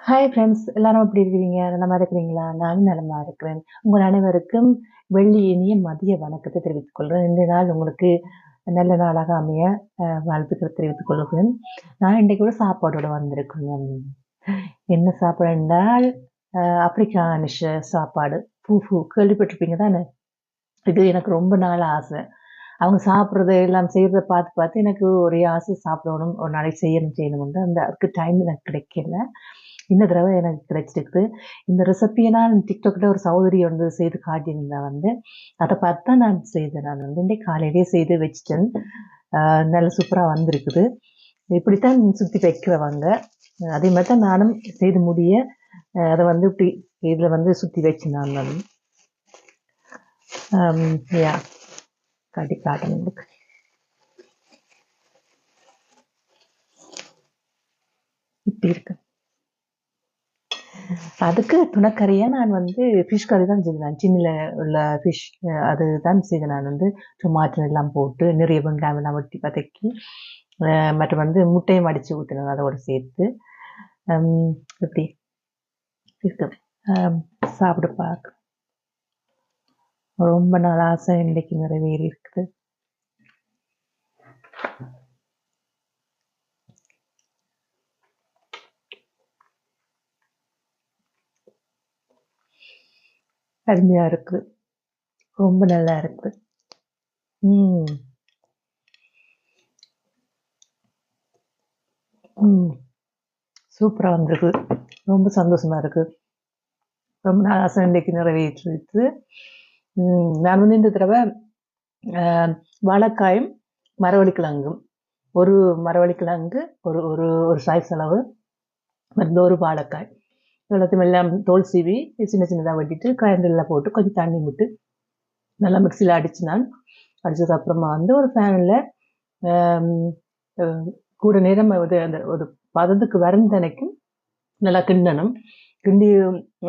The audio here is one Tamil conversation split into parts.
ஹாய் ஃப்ரெண்ட்ஸ், எல்லாரும் எப்படி இருக்கிறீங்க? நலமா இருக்கிறீங்களா? நானும் நலமா இருக்கிறேன். உங்கள் அனைவருக்கும் வெள்ளி இனிய மதிய வணக்கத்தை தெரிவித்துக் கொள்கிறேன். இந்த நாள் உங்களுக்கு நல்ல நாளாக அமைய வாழ்த்துக்கள் தெரிவித்துக் கொள்கிறேன். நான் இன்றைக்கு கூட சாப்பாடோட வந்திருக்கேன். என்ன சாப்பாடு என்றால் ஆப்பிரிக்கானிஷ் சாப்பாடு. பூஃபு கேள்விப்பட்டிருப்பீங்க தானே? இது எனக்கு ரொம்ப நாள் ஆசை. அவங்க சாப்பிட்றது எல்லாம் செய்கிறத பார்த்து பார்த்து எனக்கு ஒரே ஆசை சாப்பிடணும், ஒரு நாளைக்கு செய்யணும்னு. அதுக்கு டைம் எனக்கு கிடைக்கல. இந்த தடவை எனக்கு கிடைச்சிருக்குது. இந்த ரெசிபியை நான் டிக்டாக்ல ஒரு சகோதரி வந்து செய்து காட்டியிருந்தா அதை பார்த்து தான் நான் செய்தேன். நான் இன்றைக்கு காலையிலேயே செய்து வச்சிட்டேன். நல்ல சூப்பராக வந்திருக்குது. இப்படித்தான் சுற்றி வைக்கிறவங்க. அதே மாதிரி தான் நானும் செய்து முடிய அதை இப்படி இதில் சுற்றி வச்சு நான் யா காட்டணும் உங்களுக்கு. இப்படி இருக்கு. அதுக்கு துணைக்கறியாக நான் ஃபிஷ் கறி தான் செய்தேன். சின்னில் உள்ள ஃபிஷ் அது தான் செய்தேன். நான் டொமாட்டோ எல்லாம் போட்டு நிறைய வெங்காயம் எல்லாம் வெட்டி வதக்கி மற்றும் முட்டையும் அடித்து ஊற்றினேன் அதோட சேர்த்து. எப்படி இருக்கு சாப்பிட பார்க்க ரொம்ப நாள் ஆசை இன்றைக்கு நிறைவேறி இருக்குது. அருமையா இருக்கு. ரொம்ப நல்லா இருக்கு. சூப்பரா வந்திருக்கு. ரொம்ப சந்தோஷமா இருக்கு. ரொம்ப நாள் ஆசை இன்றைக்கு நிறைவேற்றிருக்கு. நான் இந்த தடவை வாழைக்காயும் மரவள்ளிக்கிழங்கும், ஒரு மரவள்ளிக்கிழங்கு ஒரு ஒரு ஒரு சைஸ் அளவு, ஒரு வாழைக்காய் எல்லாத்தையும் எல்லாம் தோல் சீவி சின்ன சின்னதாக வெட்டிட்டு கிரைண்டரில் போட்டு கொஞ்சம் தண்ணி விட்டு நல்லா மிக்சியில் நான் அடித்ததுக்கப்புறமா ஒரு ஃபேனில் கூட நேரம் அந்த ஒரு பதத்துக்கு வரந்தனைக்கும் நல்லா கிண்டணும். கிண்டி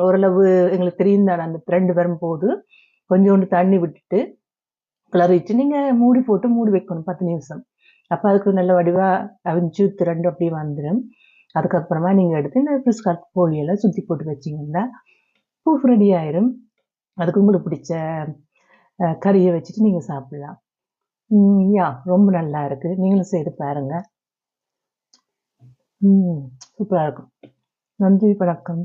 ஓரளவு எங்களுக்கு தெரியும் தானே, அந்த த்ரெண்டு வரும்போது கொஞ்சோண்டு தண்ணி விட்டுட்டு கிளறிட்டு நீங்கள் மூடி போட்டு மூடி வைக்கணும் 10 நிமிஷம். அப்போ அதுக்கு நல்ல வடிவாக அவிஞ்சு திரண்டு அப்படியே வந்துடும். அதுக்கப்புறமா நீங்கள் எடுத்து இந்த ஃபிஷ் கட் போலியெல்லாம் சுற்றி போட்டு வச்சிங்கன்னா பூஃப் ரெடி ஆயிரும். அதுக்கு உங்களுக்கு பிடிச்ச கறியை வச்சுட்டு நீங்கள் சாப்பிடலாம். யா ரொம்ப நல்லா இருக்கு. நீங்களும் செய்து பாருங்க. சூப்பராக இருக்கும். நன்றி, வணக்கம்.